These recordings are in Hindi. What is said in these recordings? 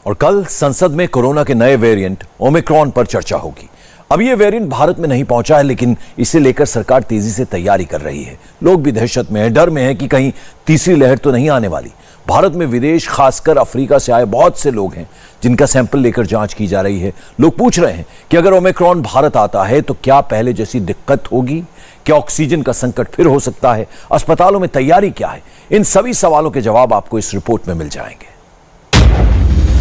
और कल संसद में कोरोना के नए वेरिएंट ओमिक्रॉन पर चर्चा होगी। अब ये वेरिएंट भारत में नहीं पहुंचा है, लेकिन इसे लेकर सरकार तेजी से तैयारी कर रही है। लोग भी दहशत में हैं, डर में हैं कि कहीं तीसरी लहर तो नहीं आने वाली। भारत में विदेश, खासकर अफ्रीका से आए बहुत से लोग हैं जिनका सैंपल लेकर जांच की जा रही है। लोग पूछ रहे हैं कि अगर ओमिक्रॉन भारत आता है तो क्या पहले जैसी दिक्कत होगी? क्या ऑक्सीजन का संकट फिर हो सकता है? अस्पतालों में तैयारी क्या है? इन सभी सवालों के जवाब आपको इस रिपोर्ट में मिल जाएंगे।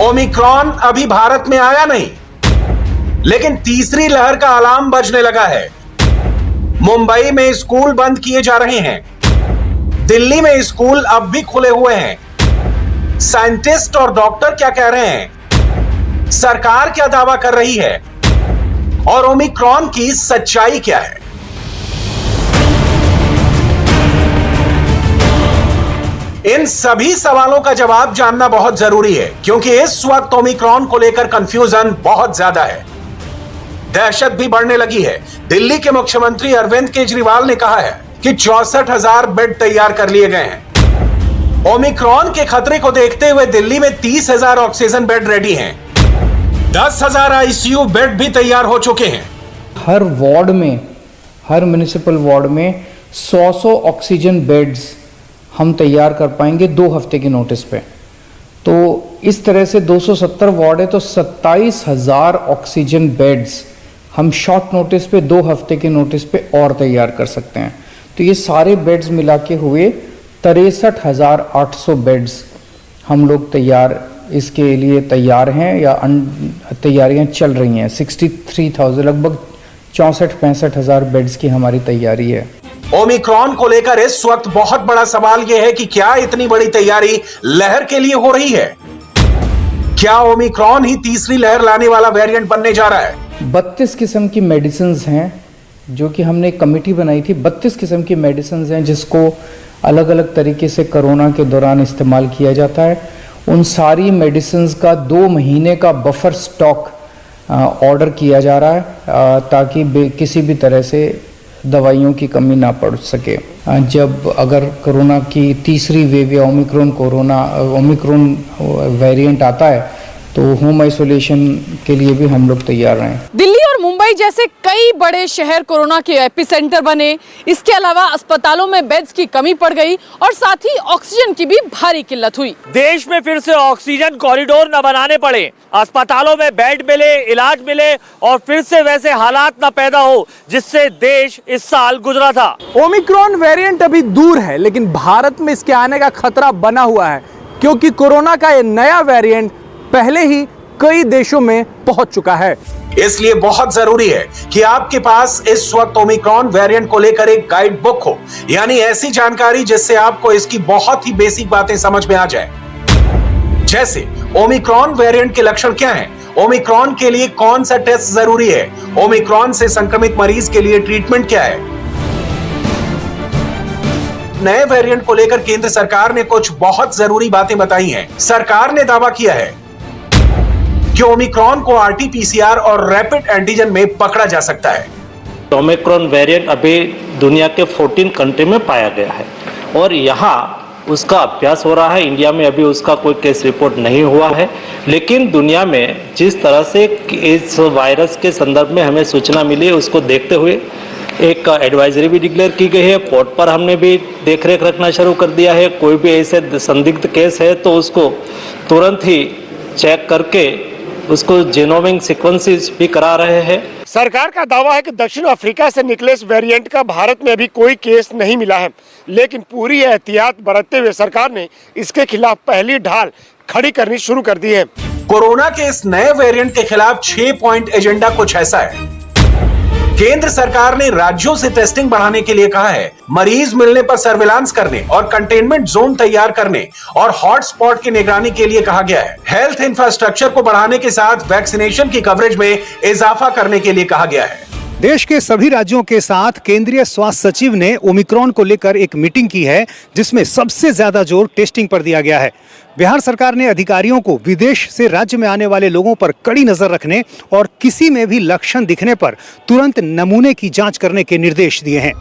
ओमिक्रॉन अभी भारत में आया नहीं, लेकिन तीसरी लहर का अलार्म बजने लगा है। मुंबई में स्कूल बंद किए जा रहे हैं, दिल्ली में स्कूल अब भी खुले हुए हैं। साइंटिस्ट और डॉक्टर क्या कह रहे हैं, सरकार क्या दावा कर रही है और ओमिक्रॉन की सच्चाई क्या है? इन सभी सवालों का जवाब जानना बहुत जरूरी है, क्योंकि इस वक्त ओमिक्रॉन को लेकर कंफ्यूजन बहुत ज्यादा है। दहशत भी बढ़ने लगी है। दिल्ली के मुख्यमंत्री अरविंद केजरीवाल ने कहा है कि 64,000 बेड तैयार कर लिए गए हैं। ओमिक्रॉन के खतरे को देखते हुए दिल्ली में 30,000 ऑक्सीजन बेड रेडी हैं। 10,000 आईसीयू बेड भी तैयार हो चुके हैं। हर वार्ड में, हर म्युनिसिपल वार्ड में 100 ऑक्सीजन बेड्स हम तैयार कर पाएंगे 2 हफ्ते की नोटिस पे। तो इस तरह से 270 वार्ड है तो 27,000 ऑक्सीजन बेड्स हम शॉर्ट नोटिस पे 2 हफ्ते के नोटिस पे और तैयार कर सकते हैं। तो ये सारे बेड्स मिला के हुए 63,800 बेड्स हम लोग इसके लिए तैयार हैं या तैयारियां चल रही हैं। 63,000 लगभग 64-65,000 बेड्स की हमारी तैयारी है। ओमिक्रॉन को लेकर इस वक्त बहुत बड़ा सवाल यह है कि क्या इतनी बड़ी तैयारी लहर के लिए हो रही है? क्या ओमिक्रॉन ही तीसरी लहर लाने वाला वेरिएंट बनने जा रहा है? 32 किस्म की मेडिसिन्स हैं जो कि हमने एक कमेटी बनाई थी। 32 किस्म की मेडिसिन्स हैं जिसको अलग अलग तरीके से कोरोना के दौरान इस्तेमाल किया जाता है। उन सारी मेडिसिन्स का 2 महीने का बफर स्टॉक ऑर्डर किया जा रहा है ताकि किसी भी तरह से दवाइयों की कमी ना पड़ सके। जब अगर कोरोना की तीसरी वेव या ओमिक्रॉन वेरिएंट आता है तो होम आइसोलेशन के लिए भी हम लोग तैयार हैं। दिल्ली और मुंबई जैसे कई बड़े शहर कोरोना के एपिसेंटर बने। इसके अलावा अस्पतालों में बेड्स की कमी पड़ गई और साथ ही ऑक्सीजन की भी भारी किल्लत हुई। देश में फिर से ऑक्सीजन कॉरिडोर न बनाने पड़े, अस्पतालों में बेड मिले, इलाज मिले और फिर से वैसे हालात न पैदा हो जिससे देश इस साल गुजरा था। ओमिक्रॉन वेरिएंट अभी दूर है, लेकिन भारत में इसके आने का खतरा बना हुआ है, क्योंकि कोरोना का ये नया वेरिएंट पहले ही कई देशों में पहुंच चुका है। इसलिए बहुत जरूरी है कि आपके पास इस वक्त ओमिक्रॉन वेरिएंट को लेकर एक गाइड बुक हो, यानी ऐसी जानकारी जिससे आपको इसकी बहुत ही बेसिक बातें समझ में आ जाए। जैसे ओमिक्रॉन वेरिएंट के लक्षण क्या हैं, ओमिक्रॉन के लिए कौन सा टेस्ट जरूरी है, ओमिक्रॉन से संक्रमित मरीज के लिए ट्रीटमेंट क्या है। नए वेरिएंट को लेकर केंद्र सरकार ने कुछ बहुत जरूरी बातें बताई हैं। सरकार ने दावा किया है कि ओमिक्रॉन को आरटी-पीसीआर और रैपिड एंटीजन में पकड़ा जा सकता है। ओमिक्रॉन वेरिएंट अभी दुनिया के 14 कंट्री में पाया गया है और यहाँ उसका अभ्यास हो रहा है। इंडिया में अभी उसका कोई केस रिपोर्ट नहीं हुआ है, लेकिन दुनिया में जिस तरह से इस वायरस के संदर्भ में हमें सूचना मिली, उसको देखते हुए एक एडवाइजरी भी डिक्लेयर की गई है। पोर्ट पर हमने भी देखरेख रखना शुरू कर दिया है। कोई भी ऐसे संदिग्ध केस है तो उसको तुरंत ही चेक करके उसको जीनोमिक सीक्वेंसेस भी करा रहे हैं। सरकार का दावा है कि दक्षिण अफ्रीका से निकले इस वेरिएंट का भारत में अभी कोई केस नहीं मिला है, लेकिन पूरी एहतियात बरतते हुए सरकार ने इसके खिलाफ पहली ढाल खड़ी करनी शुरू कर दी है। कोरोना के इस नए वेरिएंट के खिलाफ 6 पॉइंट एजेंडा कुछ ऐसा है। केंद्र सरकार ने राज्यों से टेस्टिंग बढ़ाने के लिए कहा है, मरीज मिलने पर सर्विलांस करने और कंटेनमेंट जोन तैयार करने और हॉटस्पॉट की निगरानी के लिए कहा गया है। हेल्थ इंफ्रास्ट्रक्चर को बढ़ाने के साथ वैक्सीनेशन की कवरेज में इजाफा करने के लिए कहा गया है। देश के सभी राज्यों के साथ केंद्रीय स्वास्थ्य सचिव ने ओमिक्रॉन को लेकर एक मीटिंग की है, जिसमें सबसे ज्यादा जोर टेस्टिंग पर दिया गया है। बिहार सरकार ने अधिकारियों को विदेश से राज्य में आने वाले लोगों पर कड़ी नजर रखने और किसी में भी लक्षण दिखने पर तुरंत नमूने की जांच करने के निर्देश दिए हैं।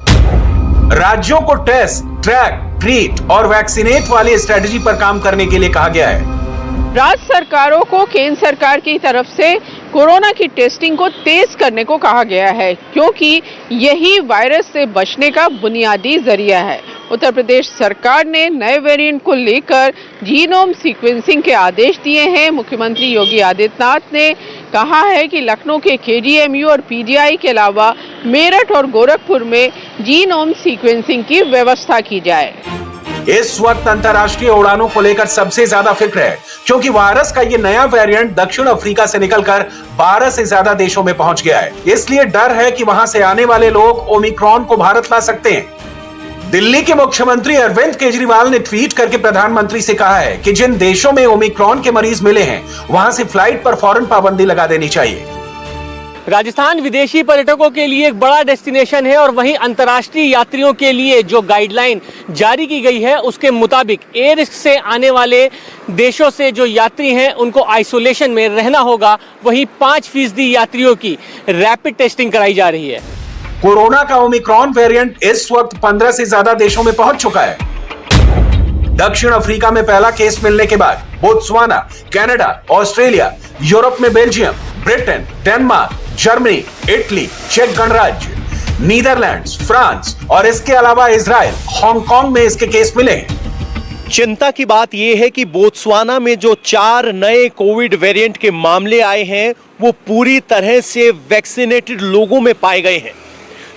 राज्यों को टेस्ट, ट्रैक, ट्रीट और वैक्सीनेट वाली स्ट्रेटजी पर काम करने के लिए कहा गया है। राज्य सरकारों को केंद्र सरकार की तरफ से कोरोना की टेस्टिंग को तेज करने को कहा गया है, क्योंकि यही वायरस से बचने का बुनियादी जरिया है। उत्तर प्रदेश सरकार ने नए वेरिएंट को लेकर जीनोम सीक्वेंसिंग के आदेश दिए हैं। मुख्यमंत्री योगी आदित्यनाथ ने कहा है कि लखनऊ के केजीएमयू और पीजीआई के अलावा मेरठ और गोरखपुर में जीनोम सीक्वेंसिंग की व्यवस्था की जाए। इस वक्त अंतर्राष्ट्रीय उड़ानों को लेकर सबसे ज्यादा फिक्र है, क्योंकि वायरस का ये नया वेरिएंट दक्षिण अफ्रीका से निकलकर 12 से ज्यादा देशों में पहुंच गया है। इसलिए डर है कि वहां से आने वाले लोग ओमिक्रॉन को भारत ला सकते हैं। दिल्ली के मुख्यमंत्री अरविंद केजरीवाल ने ट्वीट करके प्रधानमंत्री से कहा है कि जिन देशों में ओमिक्रॉन के मरीज मिले हैं, वहां से फ्लाइट पर फौरन पाबंदी लगा देनी चाहिए। राजस्थान विदेशी पर्यटकों के लिए एक बड़ा डेस्टिनेशन है और वहीं अंतर्राष्ट्रीय यात्रियों के लिए जो गाइडलाइन जारी की गई है उसके मुताबिक एयर रिस्क से आने वाले देशों से जो यात्री हैं उनको आइसोलेशन में रहना होगा। वहीं 5% यात्रियों की रैपिड टेस्टिंग कराई जा रही है। कोरोना का ओमिक्रॉन वेरिएंट इस वक्त 15 से ज्यादा देशों में पहुंच चुका है। दक्षिण अफ्रीका में पहला केस मिलने के बाद बोत्सवाना, कनाडा, ऑस्ट्रेलिया, यूरोप में Belgium, Britain, Denmark, Germany, Italy, चेक गणराज्य, नीदरलैंड्स, फ्रांस और इसके अलावा इजराइल, हांगकांग में इसके केस मिले हैं। चिंता की बात यह है कि बोत्सवाना में जो 4 नए कोविड वेरिएंट के मामले आए हैं वो पूरी तरह से वैक्सीनेटेड लोगों में पाए गए हैं।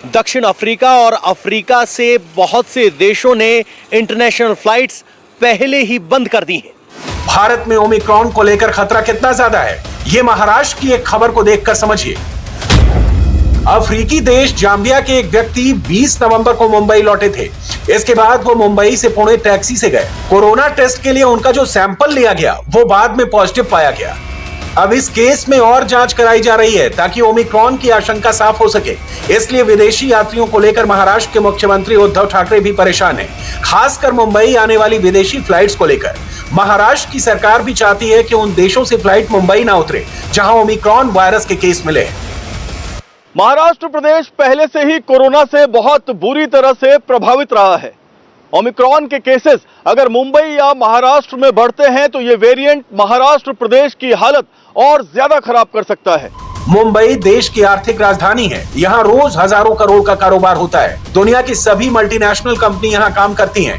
दक्षिण अफ्रीका और अफ्रीका से बहुत से देशों ने इंटरनेशनल फ्लाइट्स पहले ही बंद कर दी हैं। भारत में ओमिक्रॉन को लेकर खतरा कितना ज्यादा है, ये महाराष्ट्र की एक खबर को देखकर समझिए। अफ्रीकी देश जाम्बिया के एक व्यक्ति 20 नवंबर को मुंबई लौटे थे। इसके बाद वो मुंबई से पुणे टैक्सी से गए। कोरोना टेस्ट के लिए उनका जो सैंपल लिया गया वो बाद में पॉजिटिव पाया गया। अब इस केस में और जांच कराई जा रही है ताकि ओमिक्रॉन की आशंका साफ हो सके। इसलिए विदेशी यात्रियों को लेकर महाराष्ट्र के मुख्यमंत्री उद्धव ठाकरे भी परेशान हैं, खासकर मुंबई आने वाली विदेशी फ्लाइट्स को लेकर। महाराष्ट्र की सरकार भी चाहती है कि उन देशों से फ्लाइट मुंबई ना उतरे जहां ओमिक्रॉन वायरस के केस मिले हैं। महाराष्ट्र प्रदेश पहले से ही कोरोना से बहुत बुरी तरह से प्रभावित रहा है। ओमिक्रॉन के केसेस अगर मुंबई या महाराष्ट्र में बढ़ते हैं तो ये वेरिएंट महाराष्ट्र प्रदेश की हालत और ज्यादा खराब कर सकता है। मुंबई देश की आर्थिक राजधानी है। यहाँ रोज हजारों करोड़ का कारोबार होता है। दुनिया की सभी मल्टीनेशनल कंपनी यहाँ काम करती हैं।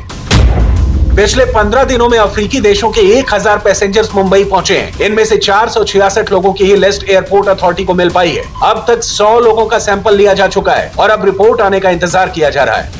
पिछले 15 दिनों में अफ्रीकी देशों के 1000 पैसेंजर्स मुंबई पहुंचे हैं। इनमें से 466 लोगों की ही लिस्ट एयरपोर्ट अथॉरिटी को मिल पाई है। अब तक 100 लोगों का सैंपल लिया जा चुका है और अब रिपोर्ट आने का इंतजार किया जा रहा है।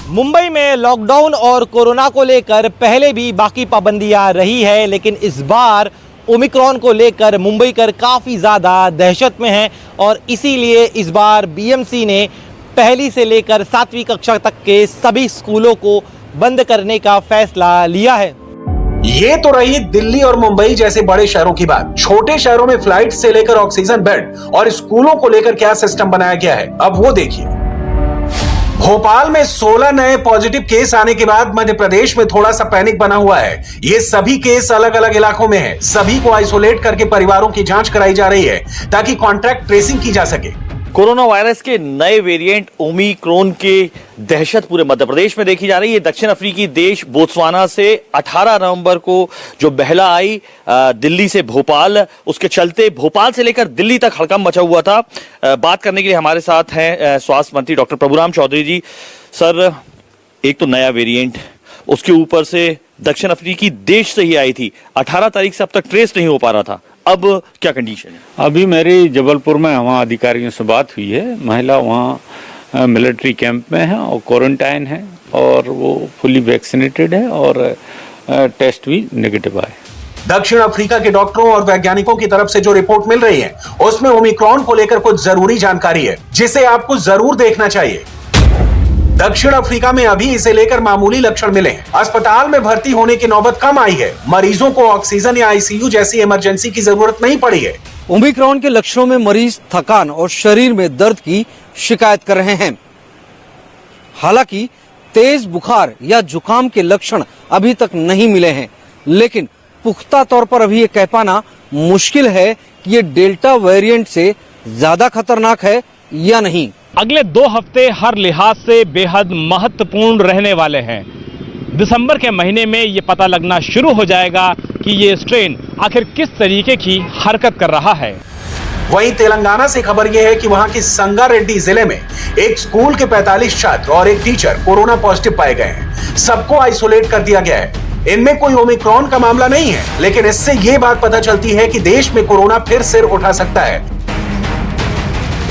मुंबई में लॉकडाउन और कोरोना को लेकर पहले भी बाकी पाबंदियां रही है, लेकिन इस बार ओमिक्रॉन को लेकर मुंबईकर काफ़ी ज़्यादा दहशत में हैं और इसीलिए इस बार बीएमसी ने पहली से लेकर 7वीं कक्षा तक के सभी स्कूलों को बंद करने का फैसला लिया है। ये तो रही दिल्ली और मुंबई जैसे बड़े शहरों की बात। छोटे शहरों में फ्लाइट से लेकर ऑक्सीजन बेड और स्कूलों को लेकर क्या सिस्टम बनाया गया है, अब वो देखिए। भोपाल में 16 नए पॉजिटिव केस आने के बाद मध्य प्रदेश में थोड़ा सा पैनिक बना हुआ है। ये सभी केस अलग अलग इलाकों में हैं। सभी को आइसोलेट करके परिवारों की जांच कराई जा रही है ताकि कॉन्टैक्ट ट्रेसिंग की जा सके। कोरोना वायरस के नए वेरिएंट ओमिक्रॉन के दहशत पूरे मध्य प्रदेश में देखी जा रही है। दक्षिण अफ्रीकी देश बोत्सवाना से 18 नवंबर को जो बहला आई दिल्ली से भोपाल, उसके चलते भोपाल से लेकर दिल्ली तक हड़कंप मचा हुआ था। बात करने के लिए हमारे साथ हैं स्वास्थ्य मंत्री डॉक्टर प्रभुराम चौधरी जी। सर, एक तो नया वेरिएंट, उसके ऊपर से दक्षिण अफ्रीकी देश से ही आई थी, 18 तारीख से अब तक ट्रेस नहीं हो पा रहा था, अब क्या कंडीशन है? अभी मेरी जबलपुर में वहाँ अधिकारियों से बात हुई है। महिला वहाँ मिलिट्री कैंप में है और क्वारंटाइन है और वो फुली वैक्सीनेटेड है और टेस्ट भी नेगेटिव आए। दक्षिण अफ्रीका के डॉक्टरों और वैज्ञानिकों की तरफ से जो रिपोर्ट मिल रही है उसमें ओमिक्रॉन को लेकर कुछ जरूरी जानकारी है जिसे आपको जरूर देखना चाहिए। दक्षिण अफ्रीका में अभी इसे लेकर मामूली लक्षण मिले हैं। अस्पताल में भर्ती होने की नौबत कम आई है। मरीजों को ऑक्सीजन या आईसीयू जैसी इमरजेंसी की जरूरत नहीं पड़ी है। ओमिक्रॉन के लक्षणों में मरीज थकान और शरीर में दर्द की शिकायत कर रहे हैं। हालांकि तेज बुखार या जुकाम के लक्षण अभी तक नहीं मिले हैं, लेकिन पुख्ता तौर पर अभी ये कह पाना मुश्किल है कि ये डेल्टा वेरिएंट से ज्यादा खतरनाक है या नहीं। अगले 2 हफ्ते हर लिहाज से बेहद महत्वपूर्ण रहने वाले हैं। दिसंबर के महीने में ये पता लगना शुरू हो जाएगा कि ये स्ट्रेन आखिर किस तरीके की हरकत कर रहा है। वहीं तेलंगाना से खबर यह है कि वहां के संगारेड्डी जिले में एक स्कूल के 45 छात्र और एक टीचर कोरोना पॉजिटिव पाए गए हैं। सबको आइसोलेट कर दिया गया है। इनमें कोई ओमिक्रॉन का मामला नहीं है, लेकिन इससे यह बात पता चलती है कि देश में कोरोना फिर सिर उठा सकता है।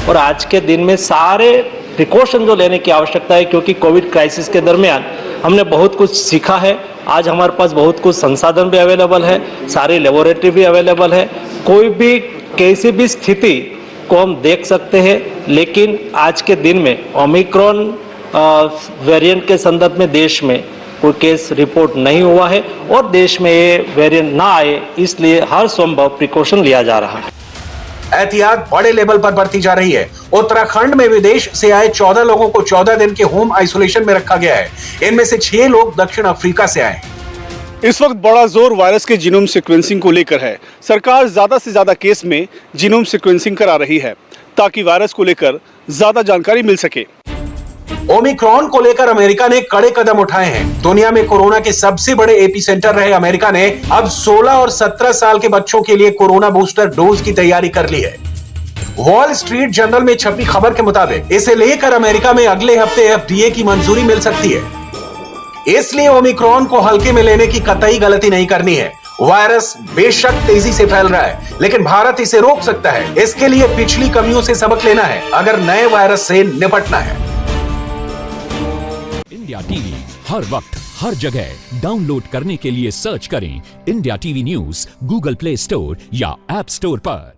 और आज के दिन में सारे प्रिकॉशन जो लेने की आवश्यकता है, क्योंकि कोविड क्राइसिस के दरमियान हमने बहुत कुछ सीखा है। आज हमारे पास बहुत कुछ संसाधन भी अवेलेबल है, सारी लेबोरेटरी भी अवेलेबल है, कोई भी कैसी भी स्थिति को हम देख सकते हैं। लेकिन आज के दिन में ओमिक्रॉन वेरिएंट के संदर्भ में देश में कोई केस रिपोर्ट नहीं हुआ है और देश में ये वेरिएंट ना आए, इसलिए हर संभव प्रिकॉशन लिया जा रहा है। एहतियात बड़े लेवल पर बरती जा रही है। उत्तराखंड में विदेश से आए 14 लोगों को 14 दिन के होम आइसोलेशन में रखा गया है। इनमें से 6 लोग दक्षिण अफ्रीका से आए। इस वक्त बड़ा जोर वायरस के जीनोम सीक्वेंसिंग को लेकर है। सरकार ज्यादा से ज्यादा केस में जीनोम सीक्वेंसिंग करा रही है ताकि वायरस को लेकर ज्यादा जानकारी मिल सके। ओमिक्रॉन को लेकर अमेरिका ने कड़े कदम उठाए हैं। दुनिया में कोरोना के सबसे बड़े एपिसेंटर रहे अमेरिका ने अब 16 और 17 साल के बच्चों के लिए कोरोना बूस्टर डोज की तैयारी कर ली है। वॉल स्ट्रीट जर्नल में छपी खबर के मुताबिक इसे लेकर अमेरिका में अगले हफ्ते FDA की मंजूरी मिल सकती है। इसलिए ओमिक्रॉन को हल्के में लेने की कतई गलती नहीं करनी है। वायरस बेशक तेजी से फैल रहा है, लेकिन भारत इसे रोक सकता है। इसके लिए पिछली कमियों से सबक लेना है अगर नए वायरस से निपटना है। इंडिया टीवी हर वक्त हर जगह डाउनलोड करने के लिए सर्च करें India TV news Google play store या ऐप स्टोर पर।